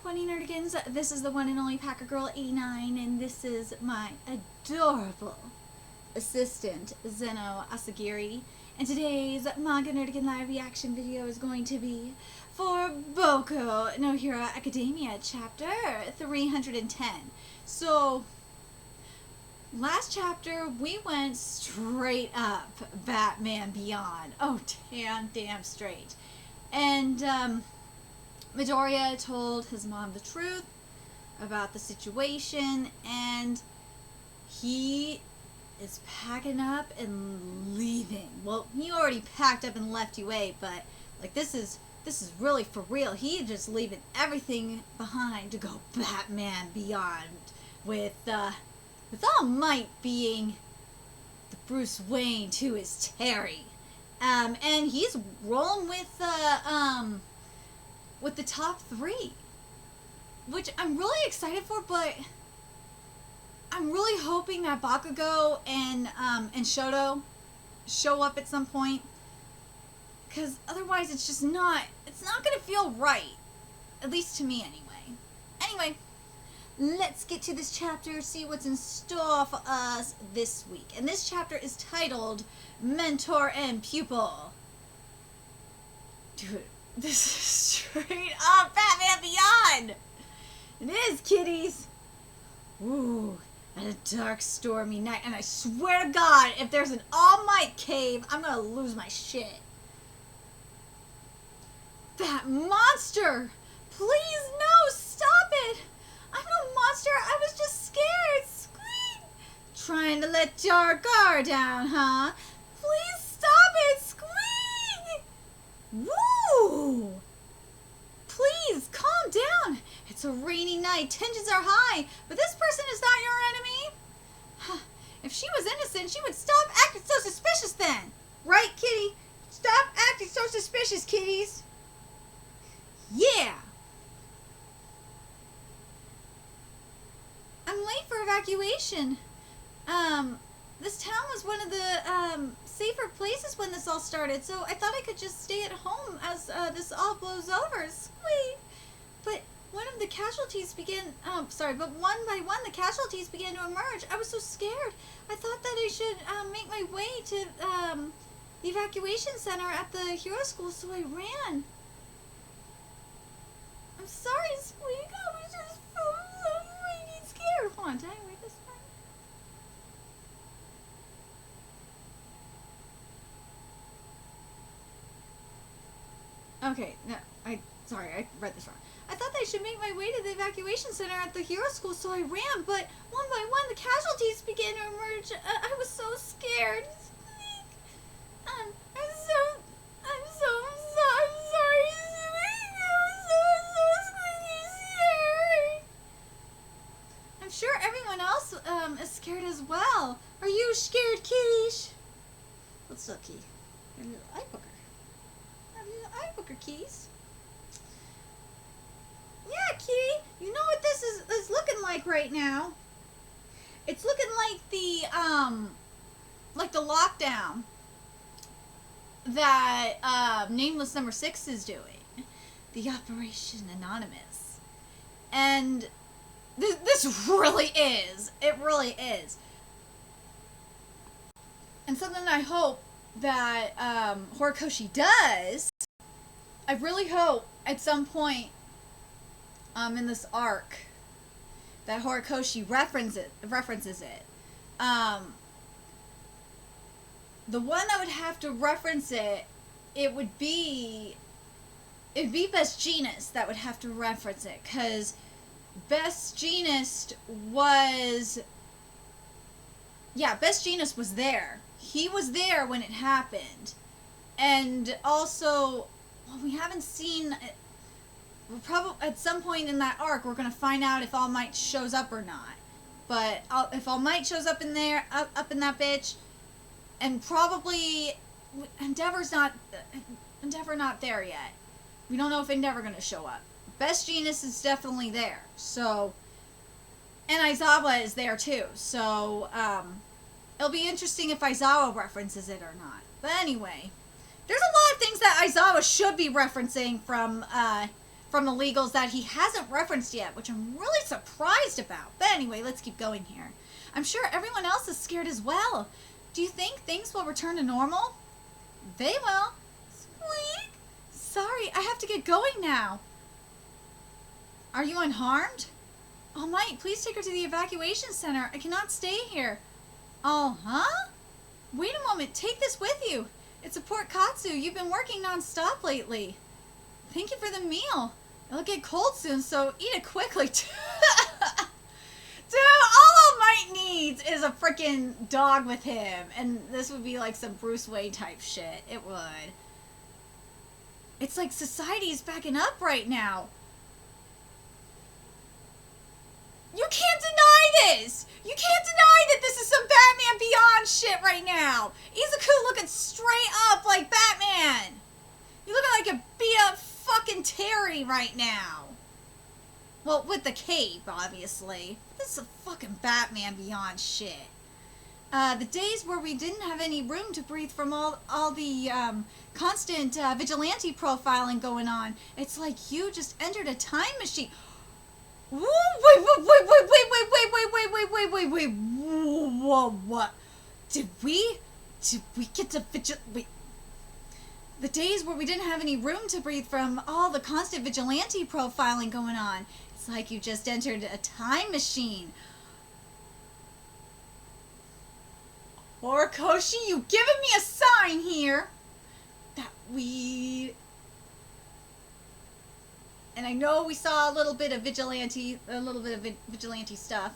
Funny Nerdigans. This is the one and only Packer Girl 89, and this is my adorable assistant, Zeno Asagiri. And today's Manga Nerdigan live reaction video is going to be for Boku no Hero Academia chapter 310. So, last chapter we went straight up Batman Beyond. Oh, damn straight. And, Midoriya told his mom the truth about the situation, and he is packing up and leaving. Well, he already packed up and left UA, but like this is really for real. He just leaving everything behind to go Batman Beyond with All Might being the Bruce Wayne to his Terry. And he's rolling with the top 3, which I'm really excited for, but I'm really hoping that Bakugo and Shoto show up at some point, because otherwise it's not gonna feel right, at least to me anyway. Let's get to this chapter, see what's in store for us this week. And this chapter is titled Mentor and Pupil. Dude, this is straight up Batman Beyond! It is, kiddies! Ooh, at a dark, stormy night, and I swear to God, if there's an All Might cave, I'm gonna lose my shit. That monster! Please, no, stop it! I'm no monster, I was just scared, squeak! Trying to let your guard down, huh? Please stop it, squeak! Woo! Please, calm down. It's a rainy night, tensions are high, but this person is not your enemy. If she was innocent, she would stop acting so suspicious then. Right, kitty? Stop acting so suspicious, kitties. Yeah. I'm late for evacuation. This town was one of the safer places when this all started, so I thought I could just stay at home as this all blows over. Squeak! But one by one the casualties began to emerge. I was so scared. I thought that I should make my way to the evacuation center at the hero school, so I ran. I'm sorry, Squeak. I was just so freaking scared. Hold on, did I read this part? Okay, no, I read this wrong. I thought I should make my way to the evacuation center at the hero school, so I ran, but one by one the casualties began to emerge. I was so scared. I'm sorry. I'm sorry. Scared. I'm sure everyone else is scared as well. Are you scared, kitties? What's up, Key? Your little eye booker. Eye booker, keys. Yeah, kitty. You know what this is looking like right now? It's looking like the lockdown that Nameless Number 6 is doing. The Operation Anonymous. And this really is. It really is. And something I hope that Horikoshi does. I really hope at some point in this arc that Horikoshi references it. The one that would have to reference it would be Best Jeanist that would have to reference it, because Best Jeanist was there. He was there when it happened. And also, well, we haven't seen... We're probably at some point in that arc, we're gonna find out if All Might shows up or not. But if All Might shows up in there, up in that bitch, and probably Endeavor not there yet. We don't know if Endeavor gonna show up. Best Jeanist is definitely there. So, and Aizawa is there too. So it'll be interesting if Aizawa references it or not. But anyway, there's a lot of things that Aizawa should be referencing from from the legals that he hasn't referenced yet, which I'm really surprised about. But anyway, let's keep going here. I'm sure everyone else is scared as well. Do you think things will return to normal? They will. Squeak! Sorry, I have to get going now. Are you unharmed? All Might, please take her to the evacuation center. I cannot stay here. Oh, huh? Wait a moment. Take this with you. It's a pork katsu. You've been working non-stop lately. Thank you for the meal. It'll get cold soon, so eat it quickly. Dude, all All Might needs is a freaking dog with him. And this would be like some Bruce Wayne type shit. It would. It's like society's backing up right now. You can't deny this! You can't deny that this is some Batman Beyond shit right now! Izuku looking straight up like Batman! You're looking like a beat up fucking Terry right now. Well, with the cape, obviously. This is a fucking Batman Beyond shit. The days where we didn't have any room to breathe from all the constant vigilante profiling going on. It's like you just entered a time machine. Wait, whoa, what? Did we get to wait. The days where we didn't have any room to breathe from all the constant vigilante profiling going on. It's like you just entered a time machine. Horikoshi, you giving me a sign here that we... And I know we saw a little bit of vigilante stuff.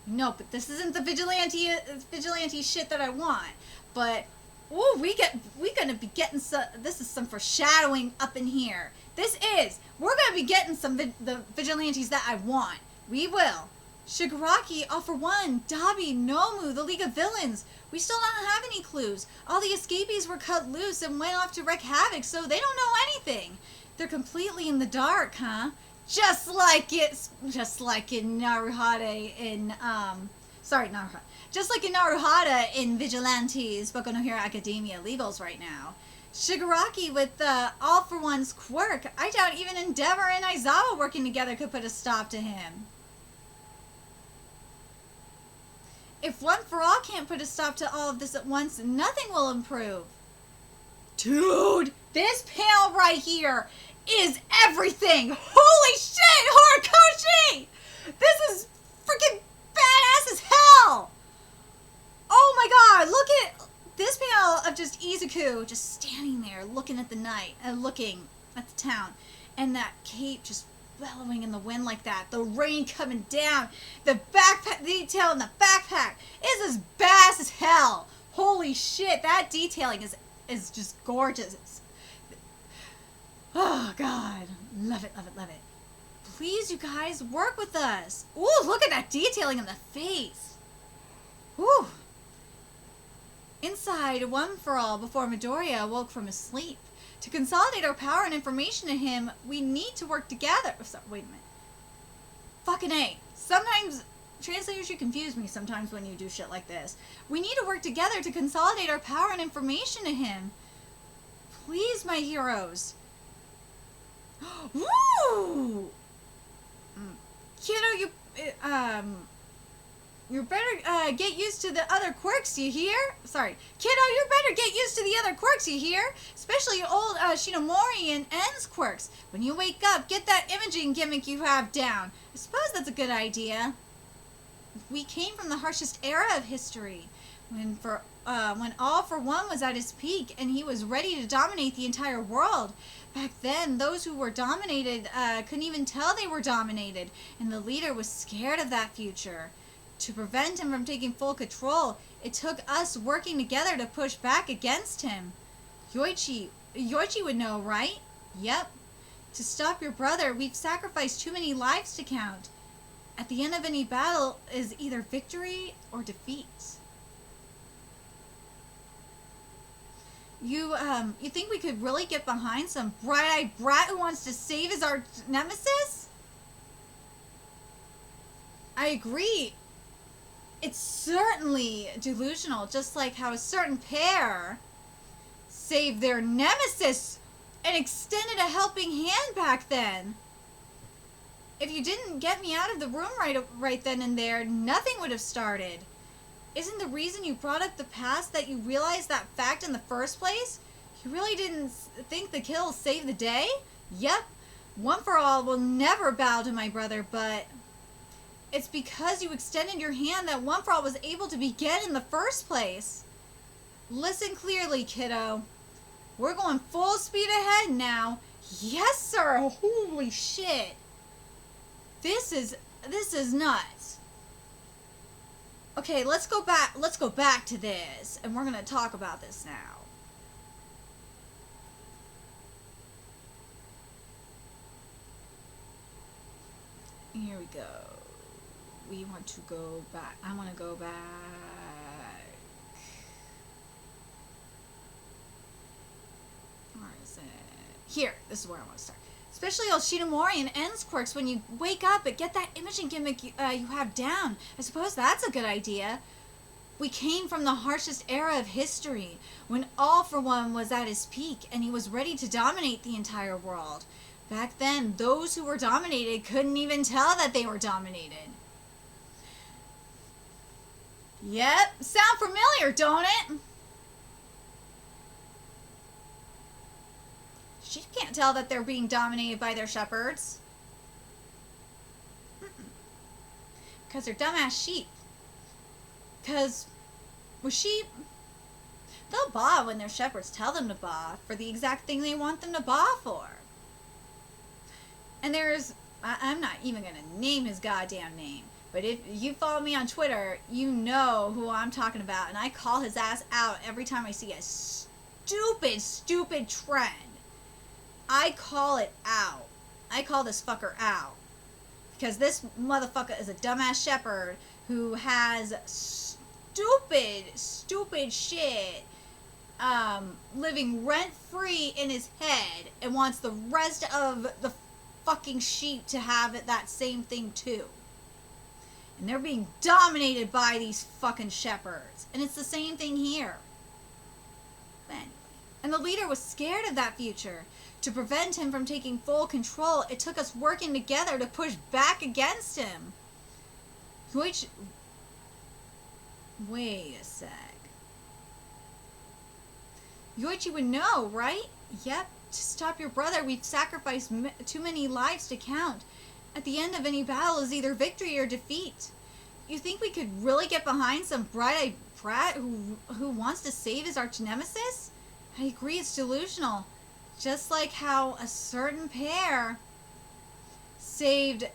No, but this isn't the vigilante shit that I want. But ooh, we're gonna be getting some. This is some foreshadowing up in here. We're gonna be getting some the vigilantes that I want. We will. Shigaraki, All for One, Dabi, Nomu, the League of Villains. We still don't have any clues. All the escapees were cut loose and went off to wreak havoc, so they don't know anything. They're completely in the dark, huh? Just like in Naruhara in just like in Naruhara in Vigilantes, Boku no Hero Academia legals right now. Shigaraki with All for One's quirk. I doubt even Endeavor and Aizawa working together could put a stop to him. If One for All can't put a stop to all of this at once, nothing will improve. Dude, this panel right here is everything. Holy shit, Horikoshi! This is freaking badass as hell. Oh my god, look at this panel of just Izuku just standing there looking at the night and looking at the town. And that cape just bellowing in the wind like that. The rain coming down. The backpack detail in the backpack is as badass as hell. Holy shit, that detailing is just gorgeous. Oh god, love it, love it, love it. Please, you guys, work with us. Ooh, look at that detailing in the face. Ooh. Inside, One for All, before Midoriya awoke from his sleep. To consolidate our power and information to him, we need to work together. Wait a minute. Fucking A. Sometimes, translators, you confuse me sometimes when you do shit like this. We need to work together to consolidate our power and information to him. Please, my heroes. Woo! Kiddo, you better get used to the other quirks, you hear? Sorry. Kiddo, you better get used to the other quirks, you hear? Especially old Shinomori and En's quirks. When you wake up, get that imaging gimmick you have down. I suppose that's a good idea. We came from the harshest era of history, when All for One was at his peak and he was ready to dominate the entire world. Back then, those who were dominated couldn't even tell they were dominated, and the leader was scared of that future. To prevent him from taking full control, it took us working together to push back against him. Yoichi would know, right? Yep. To stop your brother, we've sacrificed too many lives to count. At the end of any battle is either victory or defeat. You think we could really get behind some bright-eyed brat who wants to save his arch nemesis? I agree. It's certainly delusional, just like how a certain pair saved their nemesis and extended a helping hand back then. If you didn't get me out of the room right then and there, nothing would have started. Isn't the reason you brought up the past that you realized that fact in the first place? You really didn't think the kill saved the day? Yep. One for All will never bow to my brother, but it's because you extended your hand that One for All was able to begin in the first place. Listen clearly, kiddo. We're going full speed ahead now. Yes, sir. Holy shit. This is nuts. Okay, let's go back to this, and we're going to talk about this now. Here we go. We want to go back. I want to go back. Where is it? Here. This is where I want to start. Especially Oshinomori and En's quirks. When you wake up and get that imaging gimmick you have down. I suppose that's a good idea. We came from the harshest era of history, when All for One was at his peak and he was ready to dominate the entire world. Back then, those who were dominated couldn't even tell that they were dominated. Yep, sound familiar, don't it? She can't tell that they're being dominated by their shepherds. Because they're dumbass sheep. Because with sheep, they'll baa when their shepherds tell them to baa for the exact thing they want them to baa for. And I'm not even going to name his goddamn name. But if you follow me on Twitter, you know who I'm talking about. And I call his ass out every time I see a stupid trend. I call it out. I call this fucker out. Because this motherfucker is a dumbass shepherd who has stupid shit living rent-free in his head and wants the rest of the fucking sheep to have that same thing too. And they're being dominated by these fucking shepherds. And it's the same thing here. But anyway. And the leader was scared of that future. To prevent him from taking full control, it took us working together to push back against him. Wait a sec. Yoichi would know, right? Yep. To stop your brother, we've sacrificed too many lives to count. At the end of any battle is either victory or defeat. You think we could really get behind some bright-eyed brat who wants to save his arch-nemesis? I agree, it's delusional. Just like how a certain pair saved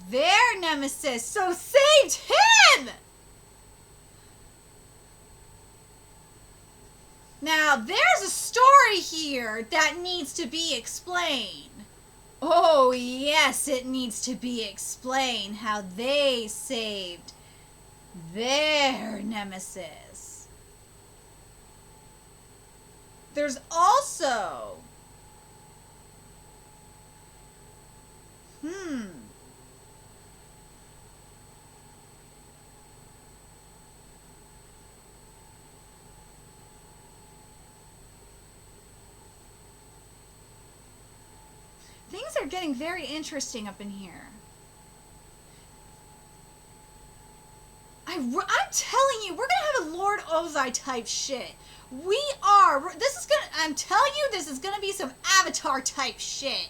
their nemesis, so saved him! Now, there's a story here that needs to be explained. Oh, yes, it needs to be explained how they saved their nemesis. There's also... Things are getting very interesting up in here. I'm telling you, we're gonna have a Lord Ozai type shit. I'm telling you, this is gonna be some Avatar type shit.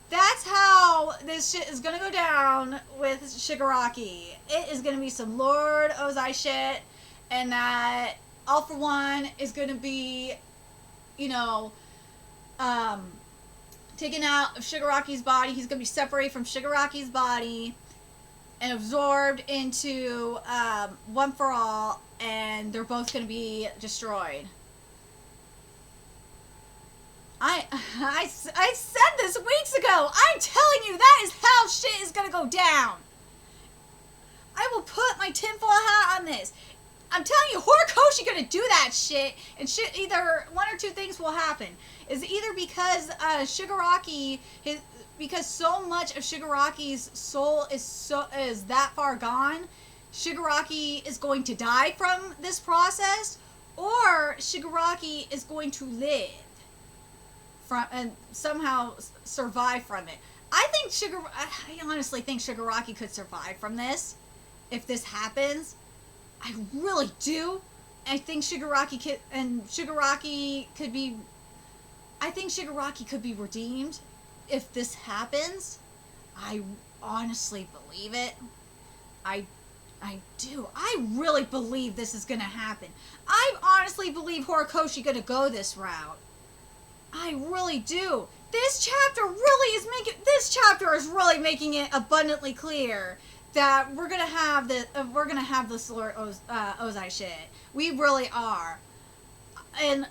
That's how this shit is gonna go down with Shigaraki. It is gonna be some Lord Ozai shit, and that All for One is gonna be, taken out of Shigaraki's body. He's gonna be separated from Shigaraki's body and absorbed into One for All, and they're both gonna be destroyed. I said this weeks ago. I'm telling you, that is how shit is gonna go down. I will put my tinfoil hat on this. I'm telling you, Horikoshi gonna do that shit, and shit, either one or two things will happen. Is either because because so much of Shigaraki's soul is that far gone, Shigaraki is going to die from this process, or Shigaraki is going to live and somehow survive from it. I honestly think Shigaraki could survive from this. If this happens, I really do. I think Shigaraki could be. I think Shigaraki could be redeemed if this happens. I honestly believe it. I do. I really believe this is gonna happen. I honestly believe Horikoshi gonna go this route. I really do. This chapter is really making it abundantly clear that we're gonna have this Lord Ozai shit. We really are. And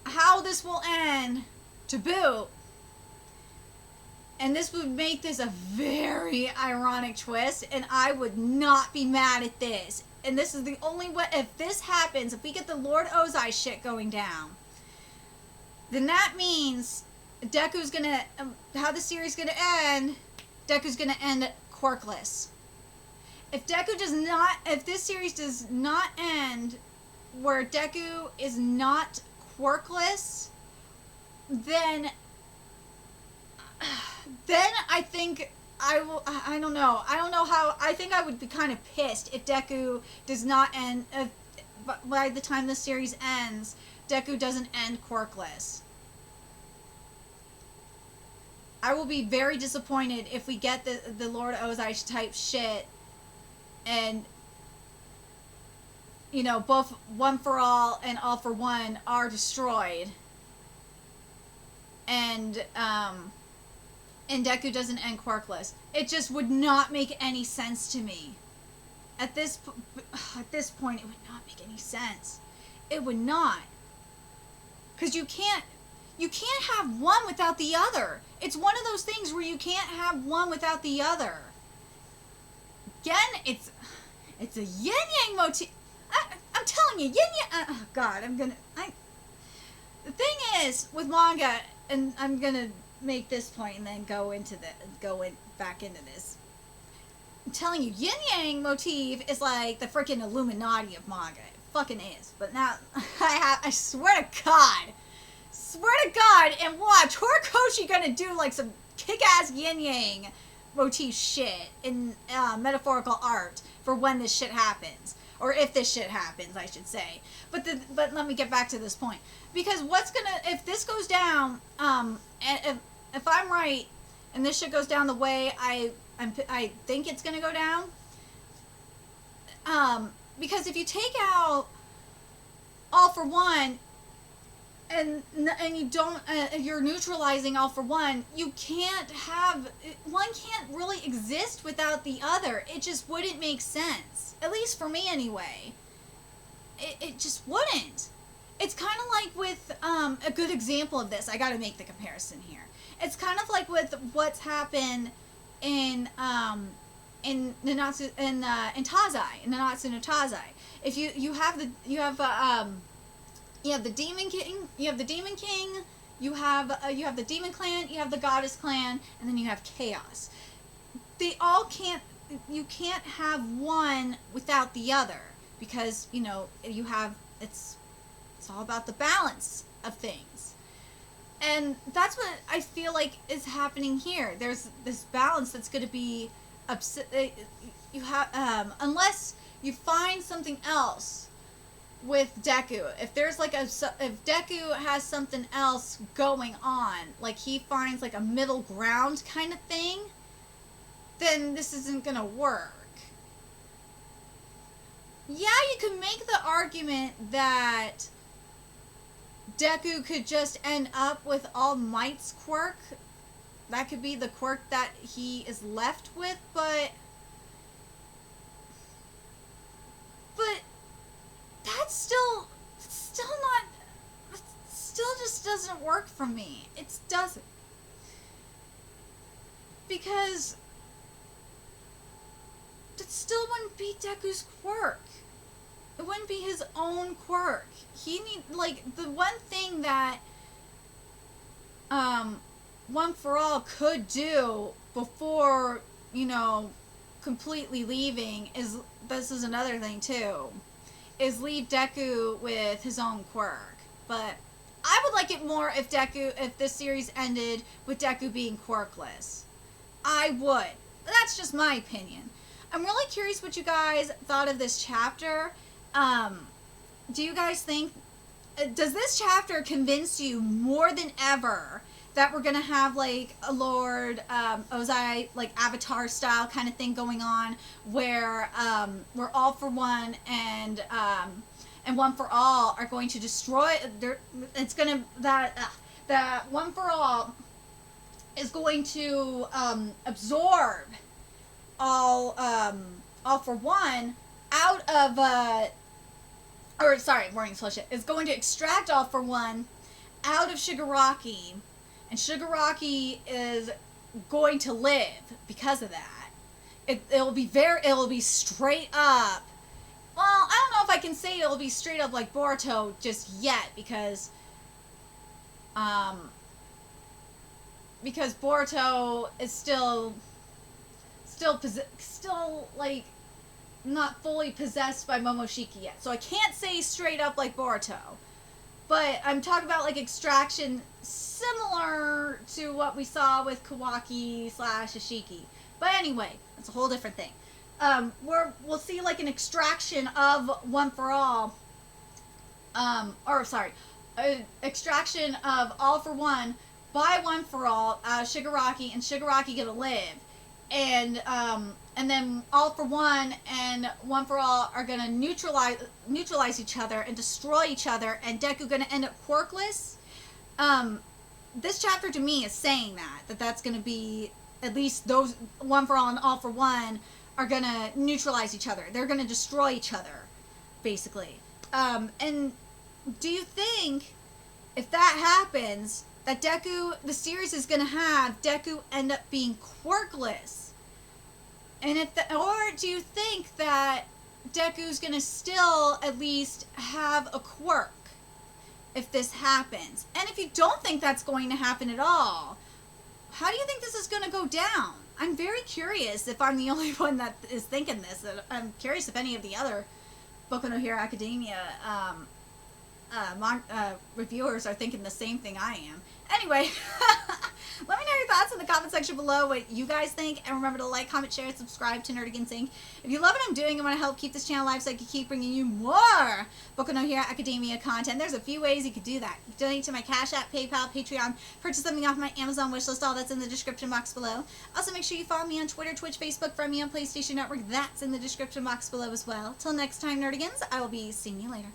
how this will end, to boot. And this would make this a very ironic twist, and I would not be mad at this. And this is the only way, if this happens, if we get the Lord Ozai shit going down, then that means Deku's gonna, how the series gonna end, Deku's gonna end quirkless. If this series does not end where Deku is not quirkless, then I think I don't know how, I think I would be kind of pissed if Deku does not end, by the time the series ends, Deku doesn't end quirkless. I will be very disappointed if we get the Lord Ozai type shit and, you know, both One for All and All for One are destroyed. And Deku doesn't end quirkless. It just would not make any sense to me. At this point, it would not make any sense. It would not. Because you can't have one without the other. It's one of those things where you can't have one without the other. Again, it's a yin-yang motif. I'm telling you, yin-yang... oh, God, the thing is, with manga, and I'm going to make this point and then back into this. I'm telling you, yin-yang motif is like the freaking Illuminati of manga. It fucking is. But now, I swear to God, and watch, Horikoshi gonna do like some kick-ass yin-yang motif shit in metaphorical art for when this shit happens. Or if this shit happens, I should say. But let me get back to this point. Because if this goes down, and if I'm right, and this shit goes down the way I think it's gonna go down, because if you take out All for One, and you don't, you're neutralizing All for One, one can't really exist without the other. It just wouldn't make sense. At least for me anyway. It just wouldn't. It's kind of like with, a good example of this, I gotta make the comparison here. It's kind of like with what's happened in Nanatsu no Taizai. If you have the Demon King, you have the Demon Clan, you have the Goddess Clan, and then you have Chaos. You can't have one without the other, because, you know, it's all about the balance of things. And that's what I feel like is happening here. There's this balance that's going to be unless you find something else with Deku. If Deku has something else going on, like he finds like a middle ground kind of thing, then this isn't going to work. Yeah, you can make the argument that Deku could just end up with All Might's quirk. That could be the quirk that he is left with, but that's still just doesn't work for me. It doesn't. Because it still wouldn't be Deku's quirk. It wouldn't be his own quirk. The one thing that One for All could do before, you know, completely leaving this is another thing too, is leave Deku with his own quirk. But I would like it more if this series ended with Deku being quirkless. I would. That's just my opinion. I'm really curious what you guys thought of this chapter. Do you guys think, does this chapter convince you more than ever that we're going to have like a Lord Ozai, like Avatar style kind of thing going on, where we're all for one and one for all are going to destroy, it's going to, that one for all is going to absorb all for one out of wording slow shit, is going to extract all for one out of Shigaraki, and Shigaraki is going to live because of that. It'll be straight up. Well, I don't know if I can say it'll be straight up like Boruto just yet, because Boruto is still like not fully possessed by Momoshiki yet. So I can't say straight up like Boruto. But I'm talking about like extraction similar to what we saw with Kawaki / Ishiki. But anyway, that's a whole different thing. We'll see like an extraction of One for All. Extraction of All for One by One for All, Shigaraki, and Shigaraki gonna live. And then All for One and One for All are gonna neutralize each other and destroy each other, and Deku gonna end up quirkless. This chapter to me is saying that's gonna be, at least those One for All and All for One are gonna neutralize each other. They're gonna destroy each other, basically. And do you think if that happens, that the series is gonna have Deku end up being quirkless? And or do you think that Deku's gonna still at least have a quirk if this happens? And if you don't think that's going to happen at all, how do you think this is gonna go down? I'm very curious if I'm the only one that is thinking this. I'm curious if any of the other Boku no Hero Academia reviewers are thinking the same thing I am. Anyway, let me know your thoughts in the comment section below, what you guys think, and remember to like, comment, share, and subscribe to Nerdigans Inc. If you love what I'm doing and want to help keep this channel alive so I can keep bringing you more Boku no Hero Academia content, there's a few ways you could do that. You can donate to my Cash App, PayPal, Patreon, purchase something off my Amazon wishlist, all that's in the description box below. Also, make sure you follow me on Twitter, Twitch, Facebook, friend me on PlayStation Network, that's in the description box below as well. Till next time, Nerdigans, I will be seeing you later.